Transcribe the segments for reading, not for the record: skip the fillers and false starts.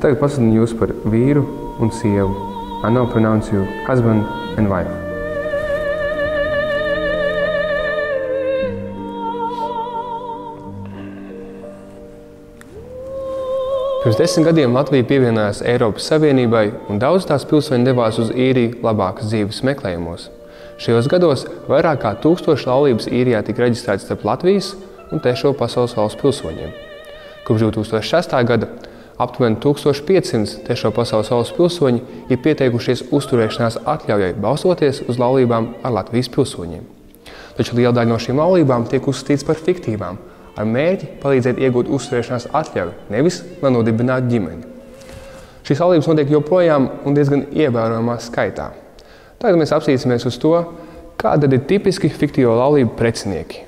Es tagad pasludinu jūs par vīru un sievu. I now pronounce you husband and wife. Pirms 10 gadiem Latvija pievienojās Eiropas Savienībai un daudz tās pilsoņi devās uz Īriju labākas dzīves meklējumos. Šajos gados vairāk kā 1000 laulības Īrijā tika reģistrētas starp Latvijas un trešo pasaules valstu pilsoņiem. Kopš 2006. gada aptuveni 1500 trešo pasaules valstu pilsoņi ir pieteikušies uzturēšanās atļaujai balstoties uz laulībām ar Latvijas pilsoņiem. Taču liela daļa no šīm laulībām tiek uzskatīts par fiktīvām, ar mērķi palīdzēt iegūt uzturēšanās atļauju, nevis, lai nodibinātu ģimeni. Šīs laulības notiek joprojām un diezgan ievērojamā skaitā. Tagad mēs apsīsimies uz to, kāda ir tipiski fiktīvo laulību precinieki.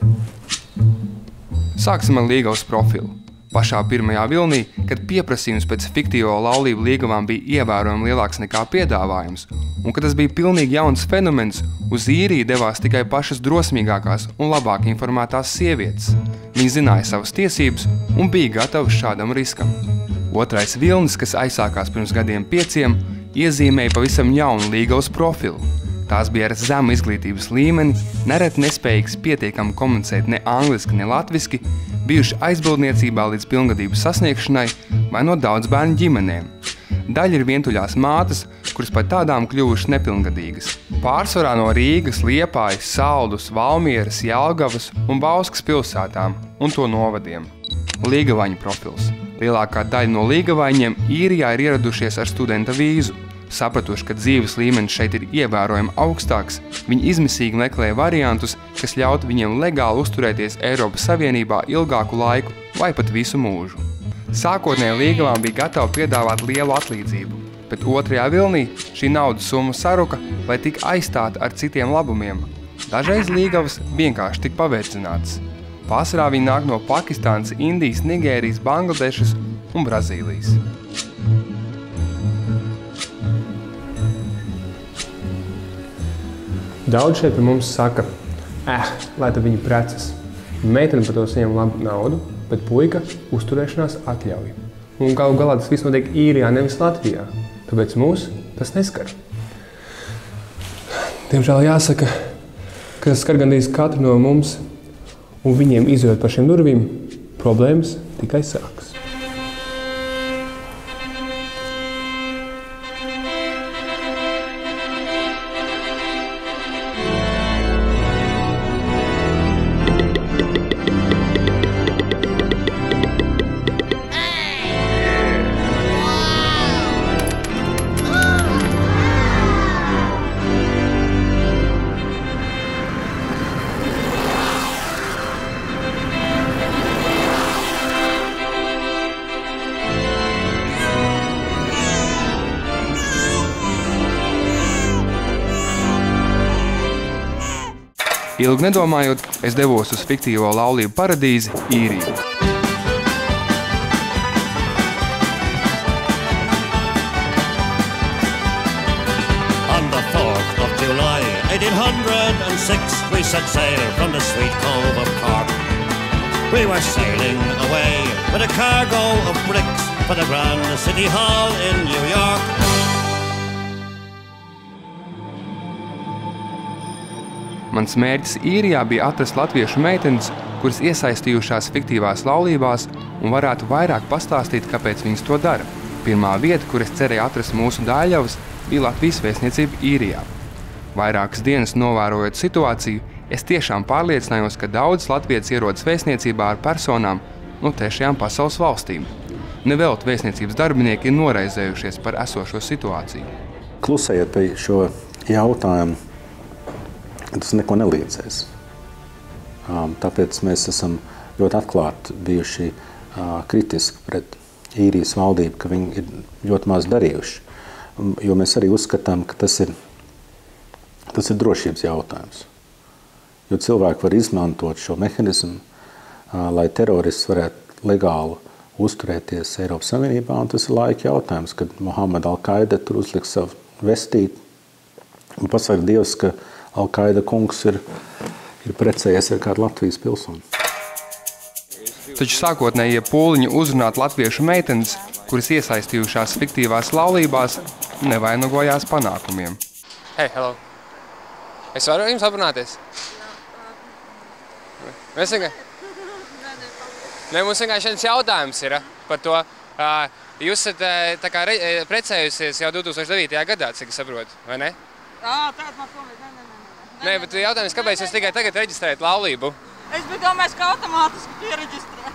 Sāksim ar līgavas profilu. Pašā pirmajā vilnī, kad pieprasījums pēc fiktīvo laulību līgavām bija ievērojami lielāks nekā piedāvājums, un kad tas bija pilnīgi jauns fenomens, uz Īriju devās tikai pašas drosmīgākās un labāk informētās sievietes. Viņi zināja savas tiesības un bija gatavi šādam riskam. Otrais vilnis, kas aizsākās pirms gadiem 5, iezīmēja pavisam jaunu līgavas profilu. Tās bija ar zemu izglītības līmeni, nereti nespējīgas pietiekami komunicēt ne angliski, ne latviski, bijuši aizbildniecībā līdz pilngadības sasniegšanai vai no daudzbērnu ģimenēm. Daļa ir vientuļās mātes, kuras par tādām kļuvušas nepilngadīgas. Pārsvarā no Rīgas, Liepājas, Saldus, Valmieras, Jelgavas un Bauskas pilsētām un to novadiem. Līgavaņu profils. Lielākā daļa no līgavaņiem Īrijā ir ieradušies ar studenta vīzu. Sapratuši, ka dzīves līmenis šeit ir ievērojami augstāks, viņi izmisīgi meklēja variantus, kas ļautu viņiem legāli uzturēties Eiropas Savienībā ilgāku laiku vai pat visu mūžu. Sākotnēji līgavām bija gatava piedāvāt lielu atlīdzību, bet otrajā vilnī šī naudas summa saruka, lai tika aizstāta ar citiem labumiem. Dažreiz līgavas vienkārši tika pavērdzinātas. Pārsvarā viņi nāk no Pakistānas, Indijas, Nigērijas, Bangladešas un Brazīlijas. Daudz šeit par mums saka, lai tad viņi precas. Meitene par to saņem labu naudu, bet puika uzturēšanās atļauj. Un galu galā tas viss notiek Īrijā, nevis Latvijā. Tāpēc mūs tas neskar. Diemžēl jāsaka, ka tas skar gandrīz katru no mums, un viņiem izjūt par šiem durvīm, problēmas tikai sākas. Ilgi nedomājot, es devos uz fiktīvo laulību paradīzi Īriju. On the 4th of July, 1806, we set sail from the sweet cove of Cork. We were sailing away with a cargo of bricks for the Grand City Hall in New York. Mans mērķis Īrijā bija atrast latviešu meitenes, kuras iesaistījušās fiktīvās laulībās un varētu vairāk pastāstīt, kāpēc viņas to dara. Pirmā vieta, kur es cerēju atrast mūsu dāļavas, bija Latvijas vēstniecība Īrijā. Vairākas dienas novērojot situāciju, es tiešām pārliecinājos, ka daudz latvietis ierodas vēstniecībā ar personām no trešajām pasaules valstīm. Nevelti vēstniecības darbinieki ir noraizējušies par esošo situāciju. Klusējot pie šo jautājumu, tas neko neliedzēs. Tāpēc mēs esam ļoti atklāti bijuši kritiski pret Īrijas valdību, ka viņi ir ļoti maz darījuši. Jo mēs arī uzskatām, ka tas ir drošības jautājums. Jo cilvēki var izmantot šo mehanismu, lai terorists varētu legāli uzturēties Eiropas Savienībā, un tas ir laika jautājums, kad Mohamed Al-Qaida tur uzliks savu vestīti un pasaka Dievs, ka Al-Qaida kungs ir precējies ar kādu Latvijas pilsoni. Taču sākotnējie pūliņi uzrunāt latviešu meitenes, kuras iesaistījušās fiktīvās laulībās, nevainagojās panākumiem. Hey, hello. Es varu jums aprunāties? Mēs vienkārši... Nē, mums vienkārši viens jautājums ir par to. Jūs esat tā kā precējusies jau 2009. gadā, cik es saprotu, vai ne? Tāds man tomēr, Nē, bet jautājums, kāpēc jūs tikai tagad reģistrējat laulību? Es biju domājis, ka automātiski piereģistrē.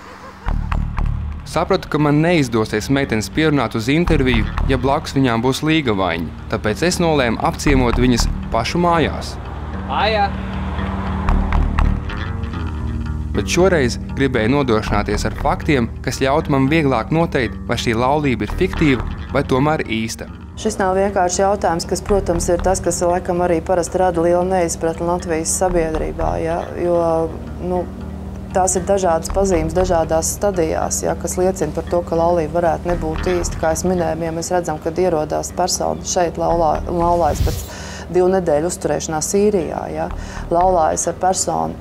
Sapratu, ka man neizdosies meitenes pierunāt uz interviju, ja blakus viņām būs līgavaini, tāpēc es nolēmu apciemot viņas pašu mājās. Jā. Bet šoreiz gribēju nodrošināties ar faktiem, kas ļautu man vieglāk noteikt, vai šī laulība ir fiktīva vai tomēr īsta. Šis nav vienkārši jautājums, kas, protams, ir tas, kas laikam arī parasti rada lielu neizpratni Latvijas sabiedrībā, ja? Jo tās ir dažādas pazīmes dažādās stadijās, ja? Kas liecina par to, ka laulība varētu nebūt īsta. Kā es minēju, ja mēs redzam, kad ierodās persona šeit laulājas pēc 2 nedēļu uzturēšanās Sīrijā, ja? Laulājas ar personu,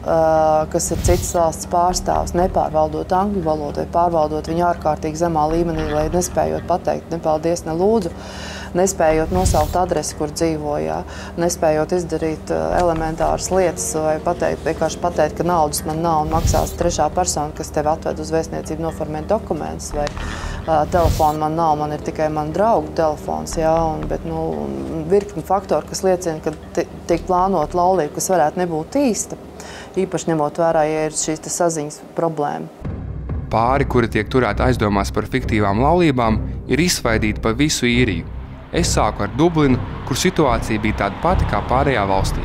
kas ir citas valsts pārstāvs, nepārvaldot angļu valodu vai pārvaldot viņu ārkārtīgi zemā līmenī, lai nespējot pateikt ne paldies, ne lūdzu, nespējot nosaukt adresi, kur dzīvo, ja? Nespējot izdarīt elementāras lietas vai vienkārši pateikt, ka naudas man nav un maksās trešā persona, kas tevi atved uz vēstniecību noformēt dokumentus, vai telefonu man nav, man ir tikai man draugu telefons, ja? Bet virkni faktori, kas liecina, ka tiek plānot laulība, kas varētu nebūt īsta, īpaši ņemot vērā, ja ir šīs saziņas problēma. Pāri, kuri tiek turēti aizdomās par fiktīvām laulībām, ir izsvaidīti pa visu Īriju. Es sāku ar Dublinu, kur situācija bija tāda pati kā pārējā valstī.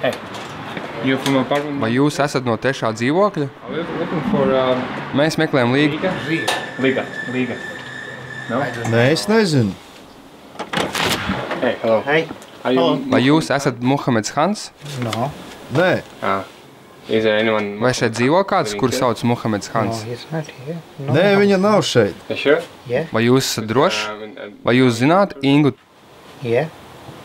Hey. Vai jūs esat no 3. dzīvokļa? Mēs meklējam Līga. Līga. No? Nē, es nezinu. Hey, hello. Hey. Vai jūs esat Muhameds Hans? No. Nē. Is there anyone... Vai šeit dzīvo kāds, kuru sauc Muhameds Hans? No, he's not here. No. Nē, viņa nav šeit. Sure? Yeah. Vai jūs esat droši? Vai jūs zināt Ingu? Yeah.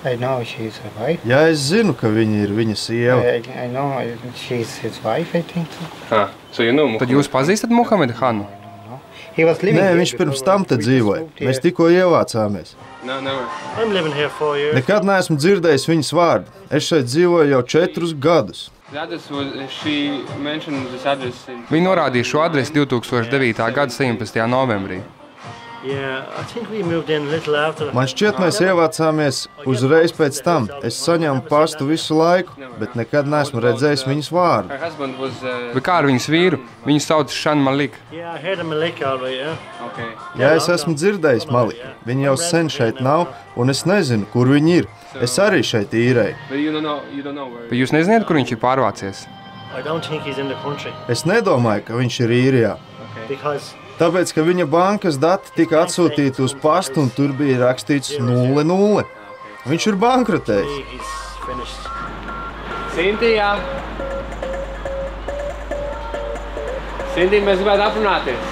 I know she's a wife. Jā, es zinu, ka viņa ir viņa sieva. I know she's his wife, I think so. So you know Tad jūs pazīstat Muhamedu Hanu? No. He was living Nē, here viņš pirms before. tam te dzīvoja. Mēs tikko ievācāmies. No, never. I'm living here 4 years. Nekad neesmu dzirdējis viņas vārdu. Es šeit dzīvoju jau 4 gadus. Viņi norādīja šo adresi 2009. gada 17. novembrī. Yeah, I think we moved in a little after. Man šķiet, mēs ievācāmies uzreiz pēc tam. Es saņēmu pastu visu laiku, bet nekad neesmu redzējis viņas vārdu. Bet kā ar viņas vīru? Viņu sauc Shan Malik. Yeah, I heard of Malik all right, yeah. Jā, es esmu dzirdējis Maliku. Viņa jau sen šeit nav, un es nezinu, kur viņa ir. Es arī šeit īrēju. Bet jūs nezināt, kur viņš ir pārvācies? I don't think he's in the country Es nedomāju, ka viņš ir īrijā. because Tāpēc, ka viņa bankas dati tika atsūtīti uz pastu, un tur bija rakstīts 00. Viņš ir bankrotējis. he's finished. Cintija! Cintija, mēs gribētu aprunāties.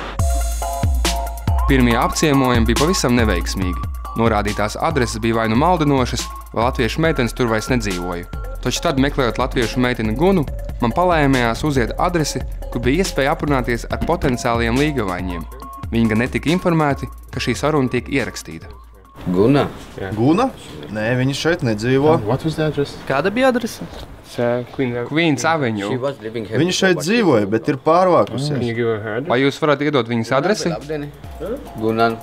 Pirmie apciemojumi bija pavisam neveiksmīgi. Norādītās adreses bija vai nu maldinošas, vai latviešu meitenes tur vairs nedzīvoja. Taču tad, meklējot latviešu meiteni Gunu, man palēmējās uziet adresi, kur bija iespēja aprunāties ar potenciāliem līgavaņiem. Viņi gan netika informēti, ka šī saruna tiek ierakstīta. Guna? Guna? Nē, viņa šeit nedzīvo. Kāda bija adrese? Queen's Avenue. Viņa šeit dzīvoja, bet ir pārvākusies. Vai jūs varat iedot viņas adresi? Gunan.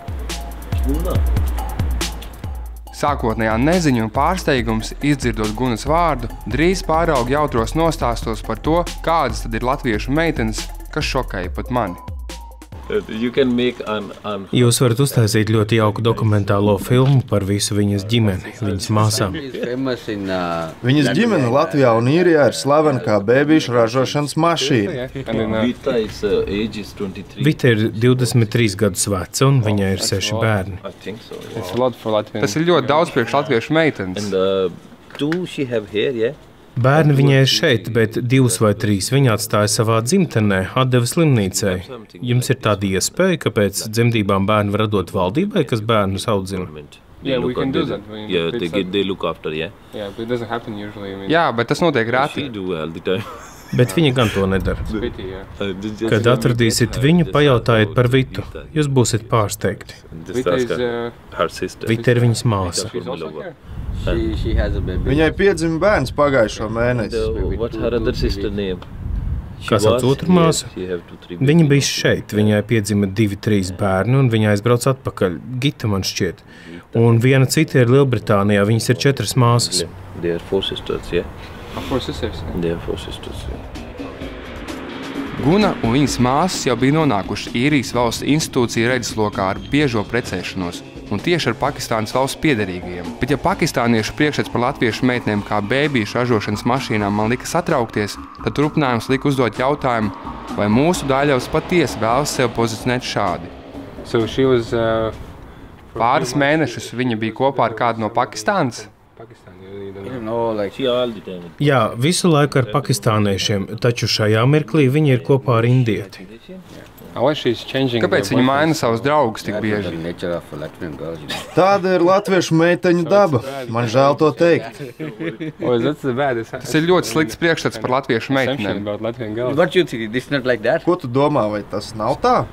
Sākotnējā neziņa un pārsteigums, izdzirdot Gunas vārdu, drīz pārauga jautros nostāstos par to, kādas tad ir latviešu meitenes, kas šokēja pat mani. Jūs varat uztaisīt ļoti jauku dokumentālo filmu par visu viņas ģimeni, viņas māsām. Viņas ģimene Latvijā un Īrijā ir slavena kā bēbīšu ražošanas mašīna. Vita ir 23 gadus veca un viņai ir 6 bērni. Tas ir ļoti daudz priekš latviešu meitenes. Bērni viņai ir šeit, bet 2 vai 3 viņa atstāja savā dzimtenē, atdeva slimnīcai. Jums ir tāda iespēja, ka pēc dzemdībām bērni var dot valdībai, kas bērnus audzina? Jā, bet tas notiek reti. Bet viņa gan to nedara. Kad atradīsiet viņu, pajautājiet par Vitu. Jūs būsiet pārsteigti. Vita ir viņas māsa. Viņai piedzima bērns pagājušo mēnesi. Kā sauc otru māsu? Viņa bija šeit. Viņai piedzima 2-3 bērni, un viņa aizbrauc atpakaļ. Gita man šķiet. Un viena cita ir Lielbritānijā. Viņas ir 4 māsas. Guna un viņas māsas jau bija nonākuši Īrijas valsts institūciju redzeslokā ar biežo precēšanos un tieši ar Pakistānas valsts piederīgajiem. Bet ja pakistāniešu priekšstats par latviešu meitnēm kā bēbīšu ražošanas mašīnām man lika satraukties, tad turpinājums lika uzdot jautājumu, vai mūsu Daļavs patiesi vēlas sev pozicionēt šādi. Pāris mēnešus viņa bija kopā ar kādu no Pakistānas? Jā, visu laiku ar pakistāniešiem, taču šajā mirklī viņa ir kopā ar indieti. Kāpēc viņa maina savus draugus tik bieži? Tāda ir latviešu meiteņu daba. Man žēl to teikt. Tas ir ļoti slikts priekšstats par latviešu meitenēm. Ko tu domā, vai tas nav tā?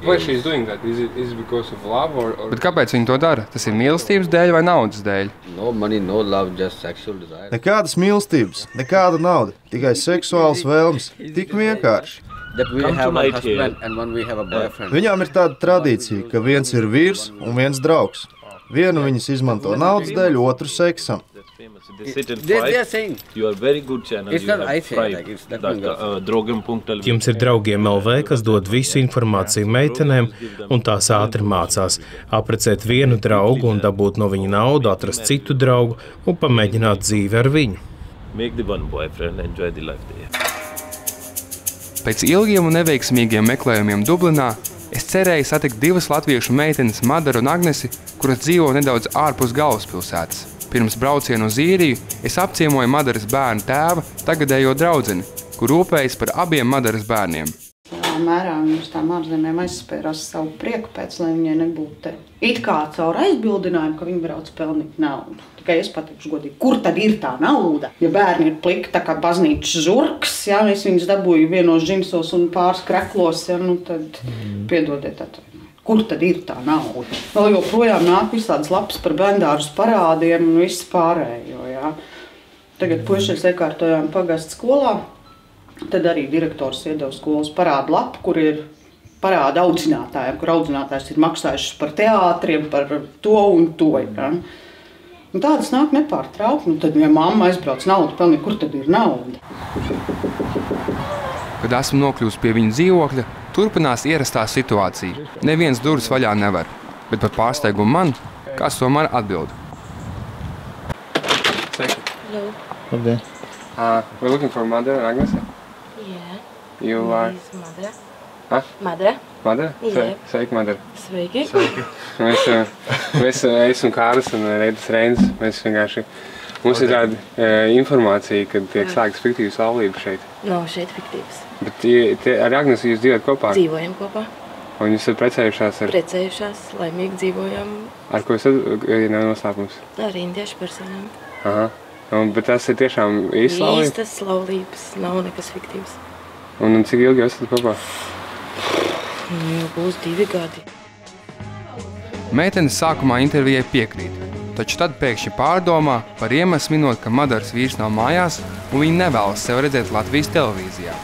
Bet kāpēc viņa to dara? Tas ir mīlestības dēļ vai naudas dēļ? Nekādas mīlestības, nekāda nauda, tikai seksuāls vēlmes. Tik vienkārši. Viņām ir tāda tradīcija, ka viens ir vīrs un viens draugs. Vienu viņas izmanto naudas dēļ, otru seksam. Jums ir draugiem LV, kas dod visu informāciju meitenēm, un tās ātri mācās aprecēt vienu draugu un dabūt no viņa naudu, atrast citu draugu un pamēģināt dzīvi ar viņu. Pēc ilgiem un neveiksmīgiem meklējumiem Dublinā es cerēju satikt 2 latviešu meitenes, Madaru un Agnesi, kuras dzīvo nedaudz ārpus galvaspilsētas. Pirms brauciena uz Īriju es apciemoju Madaras bērnu tēva, tagadējo draudzeni, kur rūpējas par abiem Madaras bērniem. Mērā viņa uz tām ārzemēm aizspērās savu prieku pēc, lai viņai nebūtu te. It kā caur aizbildinājumu, ka viņa brauc pelnīt naudu. Tikai es pateikšu godīgi, kur tad ir tā nauda? Ja bērni ir pliki tā kā baznīcas žurks, ja es viņus dabūju vienos džinsos un pāris kreklos, ja, nu tad piedodiet atvainojumu. Kur tad ir tā nauda? Vēl joprojām nāk visādas lapas par bērndārus parādiem un viss pārējo, ja. Tagad puišeļus iekārtojām pagastu skolā. Tad arī direktors iedeva skolas parādu lapu, kur ir parāda audzinātājiem, kur audzinātājs ir maksājuši par teātriem, par to un to. Ja? Un tādas nāk nepārtraukti. Nu, tad, ja mamma aizbrauc naudu pelnīt, kur tad ir nauda? Kad esmu nokļūst pie viņa dzīvokļa, turpinās ierastā situācija. Neviens durvis vaļā nevar, bet par pārsteigumu man, kāds tomēr atbild. We're looking for Mother, Agnese? Yeah. You are? Mother. Huh? Mother. Mother? Yeah. Sveiki, Mother. Sveiki. Mēs esam Kārlis un Reidas Reinis. Mēs vienkārši, mums ir tāda informācija, kad tiek slēgtas fiktīvas laulības šeit. Nav šeit fiktīvas. Bet ar Agnesi jūs dzīvojat kopā? Dzīvojam kopā. Un jūs esat precējušās ar? Precējušās, laimīgi dzīvojam. Ar ko esat, ja nav noslēpums? Ar indiešu personām. Aha. Bet tas ir tiešām īsts laulības? Īstas laulības, nav nekas fiktīvs. Un cik ilgi jūs esat kopā? Jau būs 2 gadi. Meitenes sākumā intervijai piekrīt, taču tad pēkšņi pārdomā par iemeslu minot, ka Madaras vīrs nav mājās un viņi nevēlas sev redzēt Latvijas televīzijā.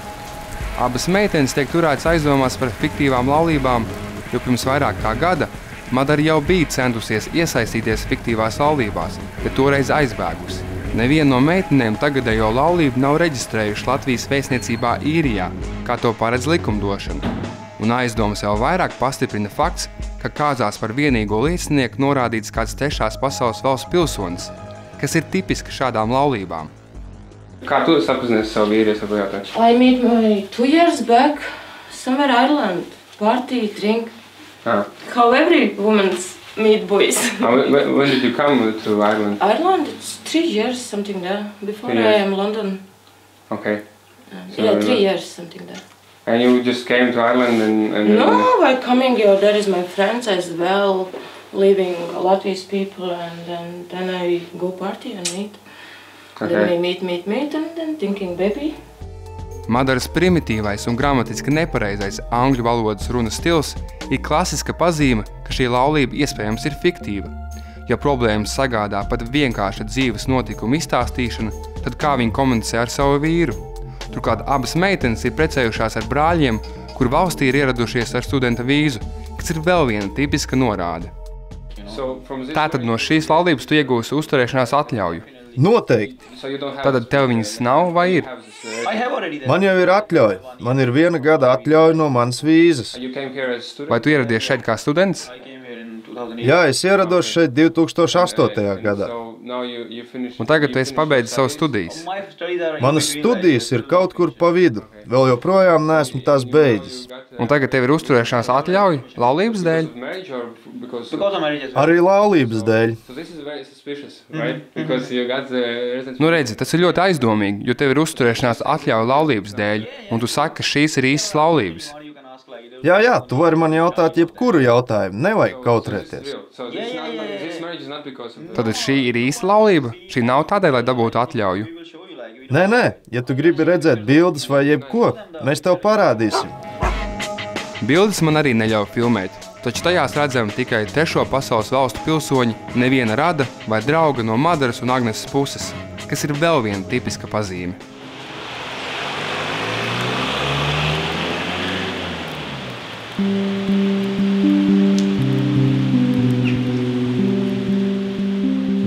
Abas meitenes tiek turētas aizdomās par fiktīvām laulībām, jo pirms vairāk kā gada Madara jau bija centusies iesaistīties fiktīvās laulībās, bet toreiz aizbēgusi. Neviena no meitenēm tagadējo laulību nav reģistrējuši Latvijas vēstniecībā Īrijā, kā to paredz likumdošana. Un aizdomas jau vairāk pastiprina fakts, ka kāzās par vienīgo liecinieku norādīts kāds 3. pasaules valsts pilsonis, kas ir tipiski šādām laulībām. Kā tu sapazinies savu vīri, es varu jautāt? I met my 2 years back, somewhere Ireland, party, drink. How every woman's meet boys. When did you come to Ireland? Ireland, it's 3 years, something there. Before I am London. Okay. Yeah, 3 years, something there. And you just came to Ireland and No, by coming here, there is my friends as well, living Latvia's people, and then I go party and meet. Okay. Then we meet, and then thinking baby. Madaras primitīvais un gramatiski nepareizais angļu valodas runas stils ir klasiska pazīme, ka šī laulība iespējams ir fiktīva. Ja problēmas sagādā pat vienkārša dzīves notikuma izstāstīšana, tad kā viņi komunicē ar savu vīru? Turklāt abas meitenes ir precējušās ar brāļiem, kur valstī ir ieradušies ar studenta vīzu, kas ir vēl viena tipiska norāde. Tātad no šīs laulības tu iegūsi uzturēšanās atļauju? Noteikti. Tātad tev viņas nav vai ir? Man jau ir atļauja. Man ir 1 gada atļauja no manas vīzas. Vai tu ieradies šeit kā students? Jā, es ierados šeit 2008. gadā. Un tagad tu esi pabeidzis savu studijas? Manas studijas ir kaut kur pa vidu. Vēl joprojām neesmu tās beidzis. Un tagad tev ir uzturēšanās atļauja laulības dēļ? Arī laulības dēļ. Nu redzi, tas ir ļoti aizdomīgi, jo tev ir uzturēšanās atļauja laulības dēļ, un tu saki, ka šīs ir īstas laulības. Jā, tu vari man jautāt jebkuru jautājumu, nevajag kautrēties. Tad šī ir īsta laulība? Šī nav tādēļ, lai dabūtu atļauju? Nē, ja tu gribi redzēt bildes vai jebko, mēs tev parādīsim. Bildes man arī neļauj filmēt, taču tajās redzam tikai 3. pasaules valstu pilsoņi, neviena rada vai drauga no Madaras un Agneses puses, kas ir vēl viena tipiska pazīme.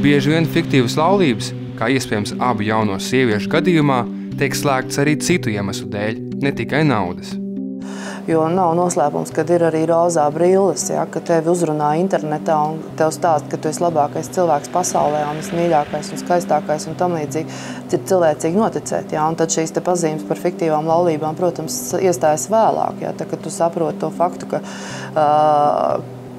Bieži vien fiktīvas laulības, kā iespējams abu jauno sieviešu gadījumā, tiek slēgts arī citu iemeslu dēļ, ne tikai naudas. Jo nav noslēpums, kad ir arī rozā brilles, ja, ka tevi uzrunā internetā un tev stāst, ka tu esi labākais cilvēks pasaulē un esi mīļākais un skaistākais un tam līdzīgi. Ir cilvēcīgi noticēt, ja, un tad šīs te pazīmes par fiktīvām laulībām, protams, iestājas vēlāk, ja, tā, kad tu saproti to faktu, ka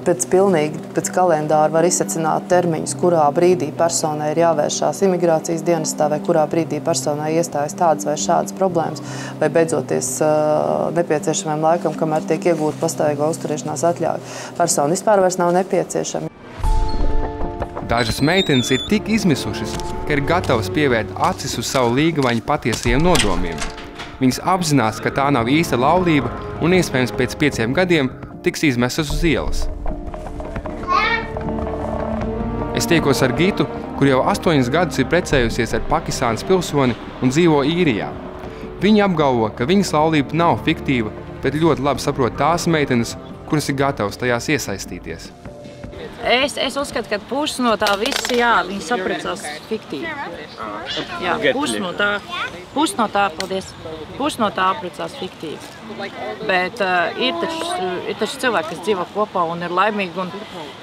pēc kalendāra var izsacināt termiņus, kurā brīdī personai ir jāvēršās imigrācijas dienestā vai kurā brīdī personai iestājas tādas vai šādas problēmas, vai beidzoties nepieciešamiem laikam, kamēr tiek iegūta pastāvīgā uzturēšanās atļauja. Persona vispār vairs nav nepieciešama. Dažas meitenes ir tik izmisušas, ka ir gatavas pievērt acis uz savu līgavaņu patiesajiem nodomiem. Viņas apzinās, ka tā nav īsta laulība un iespējams pēc 5 gadiem tiks izmestas uz ielas. Es tiekos ar Gitu, kur jau 8 gadus ir precējusies ar Pakistānas pilsoni un dzīvo Īrijā. Viņa apgalvo, ka viņas laulība nav fiktīva, bet ļoti labi saprot tās meitenes, kuras ir gatavas tajās iesaistīties. Es uzskatu, ka puses no tā viss, jā, viņi saprecās fiktīvi. Jā, puses no tā aprecās fiktīvi. Bet ir taču cilvēki, kas dzīvo kopā un ir laimīgi. Un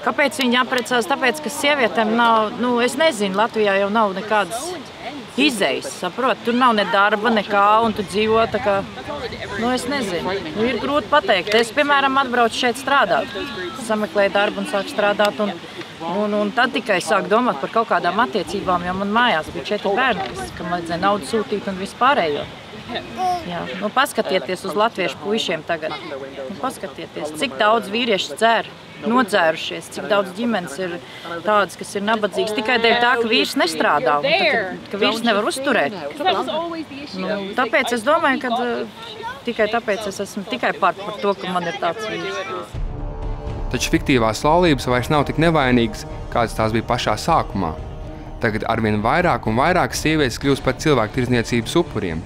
kāpēc viņi aprecās? Tāpēc, ka sievietēm nav, es nezinu, Latvijā jau nav nekādas izējas, saprot? Tur nav ne darba, nekā, un tu dzīvo tā kā, es nezinu. Ir grūti pateikt. Es, piemēram, atbraucu šeit strādāt. Sameklēju darbu un sāku strādāt, un tad tikai sāku domāt par kaut kādām attiecībām, jo man mājās bija 4 bērni, kam vajadzēja naudu sūtīt un vispārējo. Jā, paskatieties uz latviešu puišiem tagad. Paskatieties, cik daudz vīrieši nodzērušies, cik daudz ģimenes ir tādas, kas ir nabadzīgas tikai dēļ tā, ka vīrs nestrādā, ka vīrs nevar uzturēt. Tāpēc es domāju, ka tikai tāpēc es esmu tikai par to, ka man ir tāds vīrs. Taču fiktīvās laulības vairs nav tik nevainīgas, kādas tās bija pašā sākumā. Tagad arvien vairāk un vairāk sievietes kļūst par cilvēku tirdzniecības upuriem.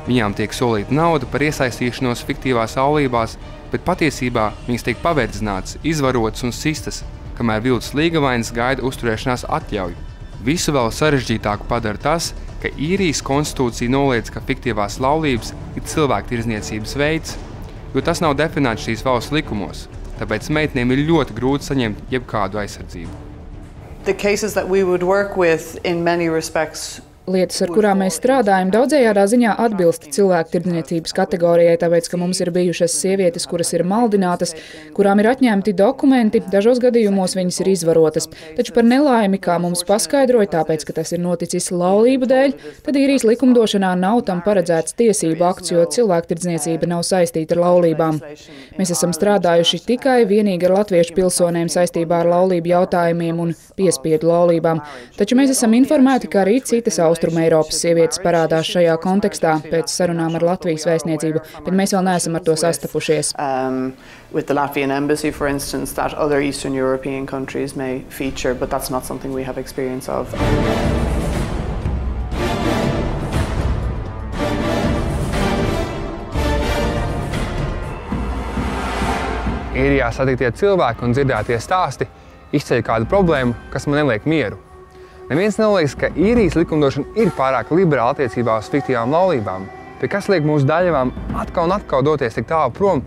Viņām tiek solīta nauda par iesaistīšanos fiktīvās laulībās, bet patiesībā viņas tiek paverdzinātas, izvarotas un sistas, kamēr viltus līgavainis gaida uzturēšanās atļauju. Visu vēl sarežģītāku padara tas, ka Īrijas konstitūcija noliedz, ka fiktīvās laulības ir cilvēku tirdzniecības veids, jo tas nav definēts šīs valsts likumos. Tāpēc meitenēm ir ļoti grūti saņemt jebkādu aizsardzību. Lietas, ar kurām mēs strādājam, daudzējādā ziņā atbilst cilvēku tirdzniecības kategorijai, tāpēc, ka mums ir bijušas sievietes, kuras ir maldinātas, kurām ir atņemti dokumenti, dažos gadījumos viņas ir izvarotas. Taču par nelaimi, kā mums paskaidroja, tāpēc, ka tas ir noticis laulību dēļ, tad Īrijas likumdošanā nav tam paredzēts tiesību akts, jo cilvēku tirdzniecība nav saistīta ar laulībām. Mēs esam strādājuši tikai vienīgi ar latviešu pilsoniem saistībā ar laulību jautājumiem un piespiedu laulībām, taču mēs esam informēti, ka arī citas Austruma Eiropas sievietes parādās šajā kontekstā pēc sarunām ar Latvijas vēstniecību, bet mēs vēl neesam ar to sastapušies. With the Latvian embassy, for instance, that other Eastern European countries may feature, but that's not something we have experience of. Īrijā satiktie cilvēki un dzirdētie stāsti izceļ kādu problēmu, kas man neliek mieru. Neviens neliekas, ka Īrijas likumdošana ir pārāk liberāla attiecībā uz fiktīvām laulībām, bet kas liek mūsu daļavām atkal un atkal doties tik tālu prom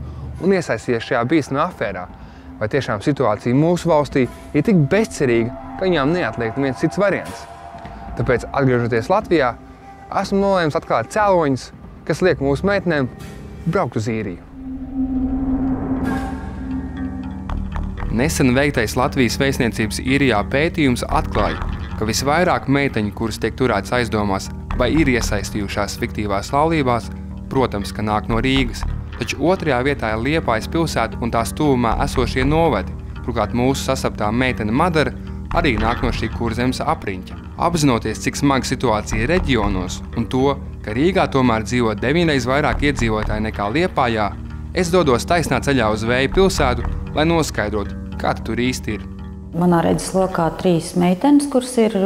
un iesaistīties šajā bīstamā afērā? Vai tiešām situācija mūsu valstī ir tik bezcerīga, ka viņām neatliek neviens cits variants? Tāpēc, atgriežoties Latvijā, esmu nolēmis atklāt cēloņus, kas liek mūsu meitenēm braukt uz Īriju. Nesen veiktais Latvijas vēstniecības Īrijā pētījums atklāja, ka visvairāk meiteņu, kuras tiek turētas aizdomās vai ir iesaistījušās fiktīvās laulībās, protams, ka nāk no Rīgas, taču otrajā vietā ir Liepājas pilsēta un tās tuvumā esošie novadi. Turklāt mūsu sasaptā meitene Madara arī nāk no šī Kurzemes apriņķa. Apzinoties, cik smaga situācija ir reģionos un to, ka Rīgā tomēr dzīvo 9 vairāk iedzīvotāji nekā Liepājā, es dodos taisnā ceļā uz Vēju pilsētu, lai noskaidrotu, kā tur īsti ir. Manā redzeslokā 3 meitenes, kuras ir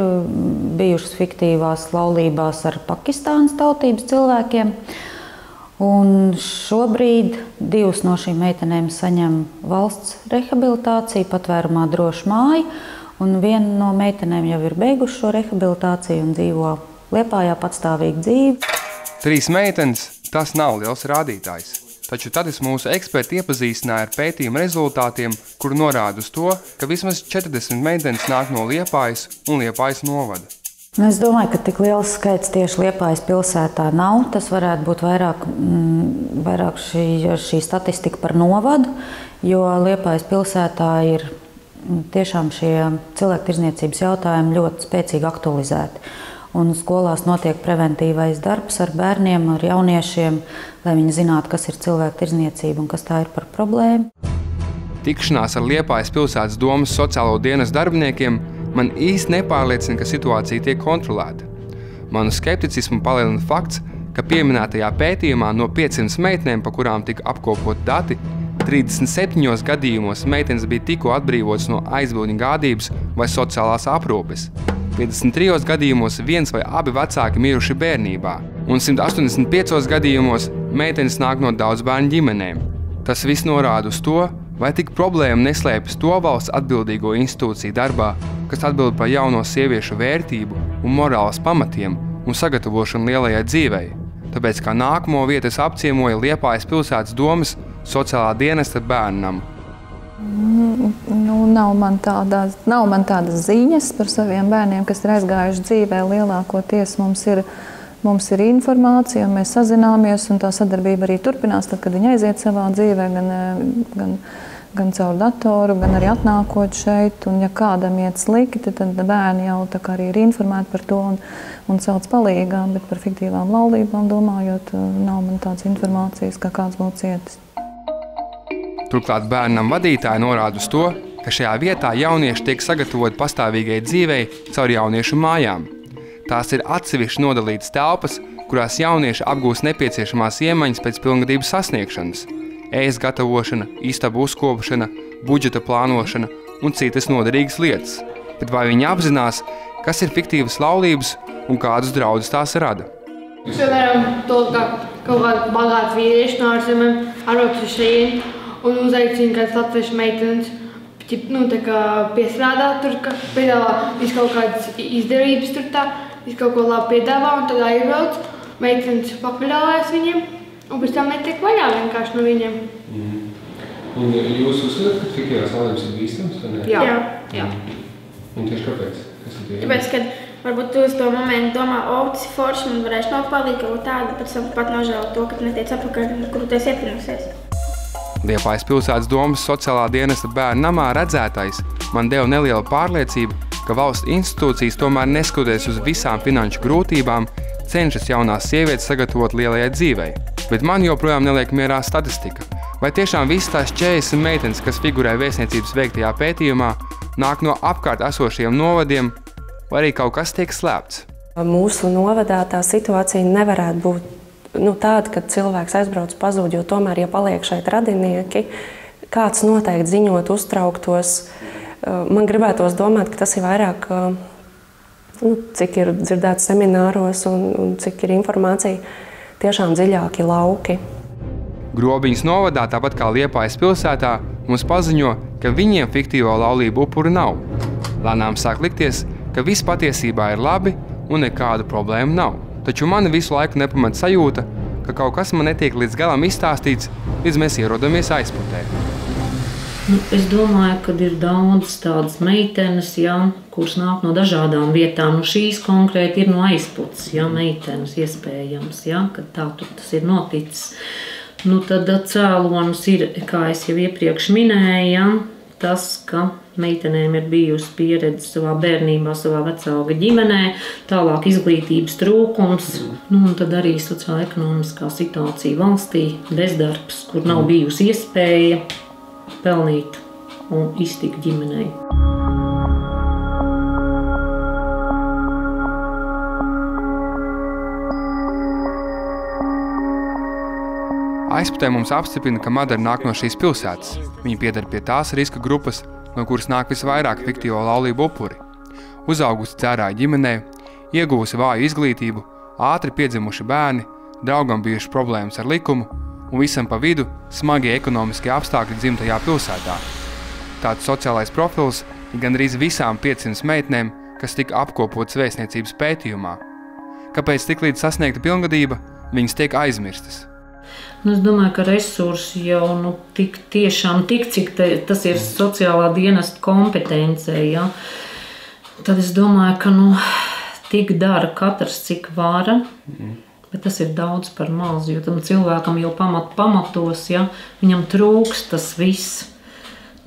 bijušas fiktīvās laulībās ar Pakistānas tautības cilvēkiem. Un šobrīd 2 no šīm meitenēm saņem valsts rehabilitāciju, patvērumā drošu māju, un 1 no meitenēm jau ir beiguši šo rehabilitāciju un dzīvo Liepājā patstāvīgu dzīvi. 3 meitenes, tas nav liels rādītājs. Taču tad mūsu eksperti iepazīstināja ar pētījuma rezultātiem, kur norāda uz to, ka vismaz 40 meitenes nāk no Liepājas un Liepājas novada. Es domāju, ka tik liels skaits tieši Liepājas pilsētā nav. Tas varētu būt vairāk šī statistika par novadu, jo Liepājas pilsētā ir tiešām šie cilvēktirdzniecības jautājumi ļoti spēcīgi aktualizēti. Un skolās notiek preventīvais darbs ar bērniem, ar jauniešiem, lai viņi zinātu, kas ir cilvēktirdzniecība un kas tā ir par problēmu. Tikšanās ar Liepājas pilsētas domas sociālo dienas darbiniekiem man īsti nepārliecina, ka situācija tiek kontrolēta. Manu skepticismu palielina fakts, ka pieminētajā pētījumā no 500 meitenēm, pa kurām tika apkopot dati, 37 gadījumos meitenes bija tikko atbrīvotas no aizbildņu gādības vai sociālās aprūpes. 53 gadījumos 1 vai abi vecāki miruši bērnībā, un 185 gadījumos meitenes nāk no daudzbērnu ģimenēm. Tas viss norāda uz to, vai tik problēma neslēpjas to valsts atbildīgo institūciju darbā, kas atbild par jauno sieviešu vērtību un morāles pamatiem un sagatavošanu lielajai dzīvei. Tāpēc kā nākamo vietu es apciemoju Liepājas pilsētas domas sociālā dienesta bērnam. Nav man tādas ziņas par saviem bērniem, kas ir aizgājuši dzīvē. Lielākoties mums ir informācija, un mēs sazināmies, un tā sadarbība arī turpinās, tad, kad viņi aiziet savā dzīvē, gan caur datoru, gan arī atnākot šeit. Un ja kādam iet slikti, tad bērni jau tā kā arī ir informēti par to un sauc palīgā, bet par fiktīvām laulībām domājot, nav man tādas informācijas, kā kāds būtu cietis. Turklāt bērnam vadītāji norāda uz to, ka šajā vietā jaunieši tiek sagatavoti pastāvīgai dzīvei caur jauniešu mājām. Tās ir atsevišķi nodalītas telpas, kurās jaunieši apgūst nepieciešamās iemaņas pēc pilngadības sasniegšanas, ēst gatavošana, istabu uzkopušana, budžeta plānošana un citas noderīgas lietas. Bet vai viņi apzinās, kas ir fiktīvas laulības un kādus draudus tās rada? Piemēram, to, ka kaut kādi bagāti vīrieši no ārzemēm atbrauc uz šejieni un uzaicina kādas latviešu meitenes piestrādāt tur, ka piedāvā visu kaut kādas izdarības tur tā, visu kaut ko labi piedāvā un tad aizbrauc, meitenes papaļāvājas viņiem un pēc tam netiek vaļā vienkārši no viņiem. Un jūs uzskatāt, ka fiktīvās laulības ir bīstams, vai ne? Jā. Un tieši kāpēc? Tāpēc, kad varbūt tu uz to momentu domā, tas ir forši, man varēšu nopaldīt kaut tādu, pēc tam pat nožēlu to, ka tu netiec apakaļ, kuru tu esi iepirmusies. Liepājas pilsētas domas sociālā dienesta bērnu namā redzētais man deva nelielu pārliecību, ka valsts institūcijas tomēr neskatoties uz visām finanšu grūtībām, cenšas jaunās sievietes sagatavot lielajai dzīvei. Bet man joprojām neliek mierā statistika. Vai tiešām visas tās 40 meitenes, kas figurē vēstniecības veiktajā pētījumā, nāk no apkārt esošiem novadiem, vai arī kaut kas tiek slēpts? Mūsu novadā tā situācija nevarētu būt tāda, ka cilvēks aizbrauc pazūd, jo tomēr, ja paliek šeit radinieki, kāds noteikti ziņot, uztrauktos. Man gribētos domāt, ka tas ir vairāk, cik ir dzirdēts semināros un cik ir informācija, tiešām dziļāki lauki. Grobiņas novadā, tāpat kā Liepājas pilsētā, mums paziņo, ka viņiem fiktīvo laulību upuri nav. Lēnām sāk likties, ka viss patiesībā ir labi un nekādu problēmu nav. Taču mani visu laiku nepamat sajūta, ka kaut kas man netiek līdz galam izstāstīts, līdz mēs ierodamies aizputē. Es domāju, ka ir daudz tādas meitenes, kuras nāk no dažādām vietām. Šīs konkrēti ir no aizputes, meitenes iespējams, kad tā tas ir noticis. Tad cēlonis ir, kā es jau iepriekš minēju, tas, ka meitenēm ir bijusi pieredze savā bērnībā, savā vecāka ģimenē, tālāk izglītības trūkums, un tad arī sociāla-ekonomiskā situācija valstī, bezdarbs, kur nav bijusi iespēja pelnīt un iztikt ģimenei. Aizputē mums apstiprina, ka Madara nāk no šīs pilsētas. Viņa pieder pie tās riska grupas, no kuras nāk visvairāk fiktīvo laulību upuri. Uzaugusi dzērāja ģimenē, ieguvusi vāju izglītību, ātri piedzimuši bērni, draugam bijuši problēmas ar likumu un visam pa vidu smagie ekonomiskie apstākļi dzimtajā pilsētā. Tāds sociālais profils ir gandrīz visām 500 meitnēm, kas tika apkopotas vēstniecības pētījumā. Kāpēc tiklīdz sasniegta pilngadība, viņas tiek aizmirstas? Es domāju, ka resursi jau tik, cik tas ir sociālā dienesta kompetencē. Tad es domāju, ka tik dara katrs, cik vara, bet tas ir daudz par maz, jo tam cilvēkam jau pamatos, viņam trūks tas viss,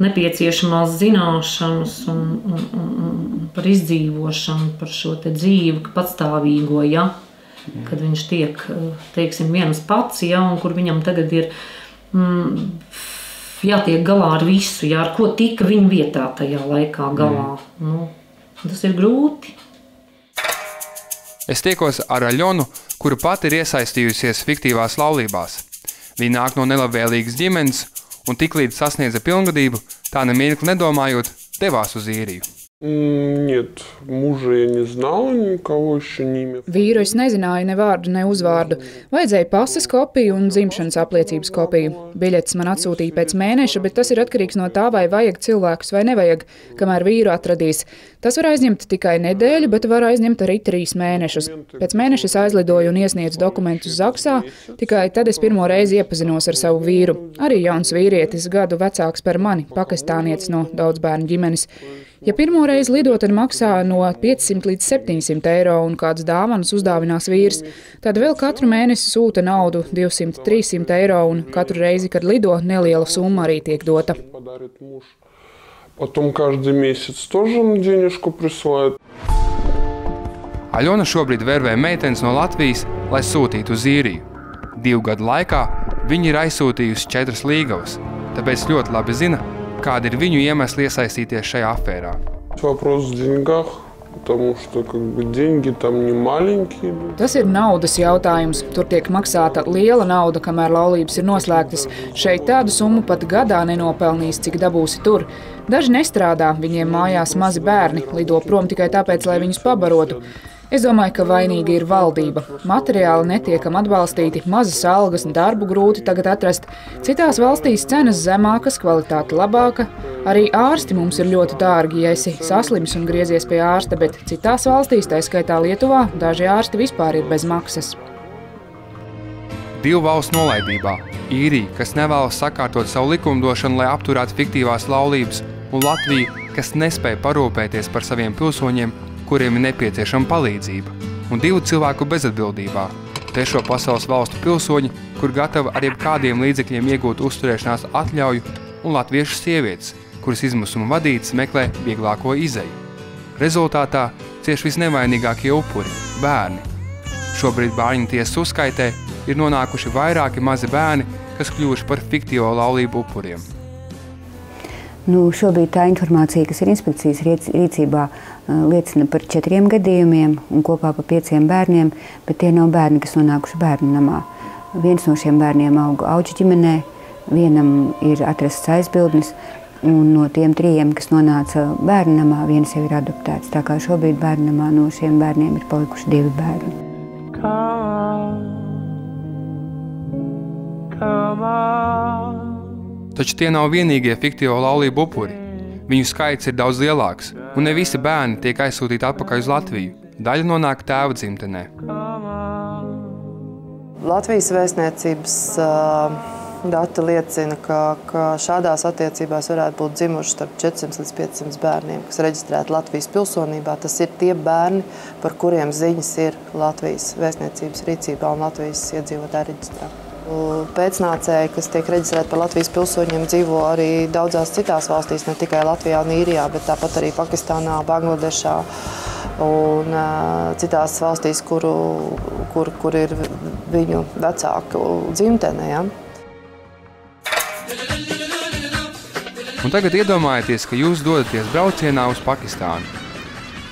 nepieciešamās zināšanas un par izdzīvošanu, par šo te dzīvi patstāvīgo, kad viņš tiek, teiksim, viens pats, un kur viņam tagad ir jātiek galā ar visu, ar ko tika viņa vietā tajā laikā galā. Tas ir grūti. Es tiekos ar Aļonu, kura pati ir iesaistījusies fiktīvās laulībās. Viņa nāk no nelabvēlīgas ģimenes un tiklīdz sasniedza pilngadību, tā nemirkli nedomājot, devās uz īriju. Нет, мужа я не знала, никого еще не имела. Vīru es nezināju ne vārdu, ne uzvārdu. Vajadzēja pases kopiju un dzimšanas apliecības kopiju. Biļetes man atsūtīja pēc mēneša, bet tas ir atkarīgs no tā, vai vajag cilvēkus vai nevajag, kamēr vīru atradīs. Tas var aizņemt tikai nedēļu, bet var aizņemt arī 3 mēnešus. Pēc mēneša es aizlidoju un iesniedzu dokumentus Zaksā, tikai tad es pirmo reizi iepazinos ar savu vīru. Arī jauns vīrietis, gadu vecāks par mani, pakistānietis no daudzbērnu ģimenes. Ja pirmo reizi lido, tad maksā no 500 līdz 700 eiro un kādas dāvanas uzdāvinās vīrs, tad vēl katru mēnesi sūta naudu 200–300 eiro un katru reizi, kad lido, neliela summa arī tiek dota. Потом каждый месяц тоже денежку присылает. Aļona šobrīd vervē meitenes no Latvijas, lai sūtītu uz īriju. 2 gadu laikā viņi ir aizsūtījusi 4 līgavas, tāpēc ļoti labi zina, kādi ir viņu iemesli iesaistīties šajā afērā. Вопрос в деньгах, потому что деньги там не маленькие. Tas ir naudas jautājums. Tur tiek maksāta liela nauda, kamēr laulības ir noslēgtas. Šeit tādu summu pat gadā nenopelnīs, cik dabūsi tur. Daži nestrādā, viņiem mājās mazi bērni, lido prom tikai tāpēc, lai viņus pabarotu. Es domāju, ka vainīga ir valdība. Materiāli netiekam atbalstīti, mazas algas un darbu grūti tagad atrast. Citās valstīs cenas zemākas, kvalitāte labāka. Arī ārsti mums ir ļoti dārgi, ja esi saslims un griezies pie ārsta, bet citās valstīs, tā skaitā Lietuvā, daži ārsti vispār ir bez maksas. 2 valstu nolaidībā – Īrija, kas nevēlas sakārtot savu likumdošanu, lai apturētu fiktīvās laulības, un Latvija, kas nespēja parūpēties par saviem pilsoņiem, kuriem ir nepieciešama palīdzība, un 2 cilvēku bezatbildībā – trešo pasaules valstu pilsoņi, kur gatavi ar jebkādiem līdzekļiem iegūt uzturēšanās atļauju, un latviešu sievietes, kuras izmisuma vadītas meklē vieglāko izeju. Rezultātā cieš visnevainīgākie upuri – bērni. Šobrīd bērņu tiesas uzskaitē ir nonākuši vairāki mazi bērni, kas kļuvuši par fiktīvo laulību upuriem. Šobrīd tā informācija, kas ir inspekcijas rīcībā, liecina par 4 gadījumiem un kopā par 5 bērniem, bet tie nav bērni, kas nonākuši bērnu namā. Viens no šiem bērniem aug auģu ģimenē, vienam ir atrasts aizbildnis, un no tiem 3, kas nonāca bērnu namā, viens jau ir adoptēts. Tā kā šobrīd bērnu namā no šiem bērniem ir palikuši 2 bērni. Taču tie nav vienīgie fiktīvo laulību upuri. Viņu skaits ir daudz lielāks, un ne visi bērni tiek aizsūtīti atpakaļ uz Latviju. Daļa nonāk tēva dzimtenē. Latvijas vēstniecības dati liecina, ka šādās attiecībās varētu būt dzimuši starp 400 līdz 500 bērniem, kas reģistrēti Latvijas pilsonībā. Tas ir tie bērni, par kuriem ziņas ir Latvijas vēstniecības rīcībā un Latvijas iedzīvotāju reģistrā. Pēcnācēji, kas tiek reģistrēti par Latvijas pilsoņiem, dzīvo arī daudzās citās valstīs, ne tikai Latvijā un Īrijā, bet tāpat arī Pakistānā, Bangladešā un citās valstīs, kur ir viņu vecāku dzimtene. Ja? Un tagad iedomājieties, ka jūs dodaties braucienā uz Pakistānu.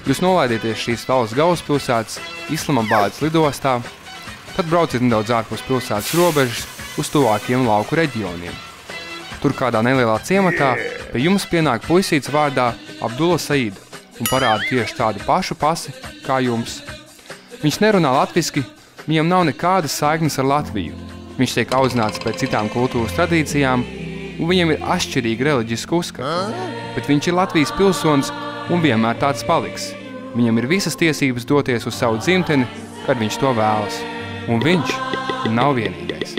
Jūs nolaidieties šīs valsts galvaspilsētas Islamabādas lidostā, tad brauciet nedaudz ārpus pilsētas robežas uz tuvākiem lauku reģioniem. Tur kādā nelielā ciematā pie jums pienāk puisīts vārdā Abdullah Said un parāda tieši tādu pašu pasi kā jums. Viņš nerunā latviski, viņam nav nekādas saiknes ar Latviju. Viņš tiek audzināts pēc citām kultūras tradīcijām, un viņam ir atšķirīga reliģiska uzskata. Bet viņš ir Latvijas pilsonis un vienmēr tāds paliks. Viņam ir visas tiesības doties uz savu dzimteni, kad viņš to vēlas. Un viņš nav vienīgais.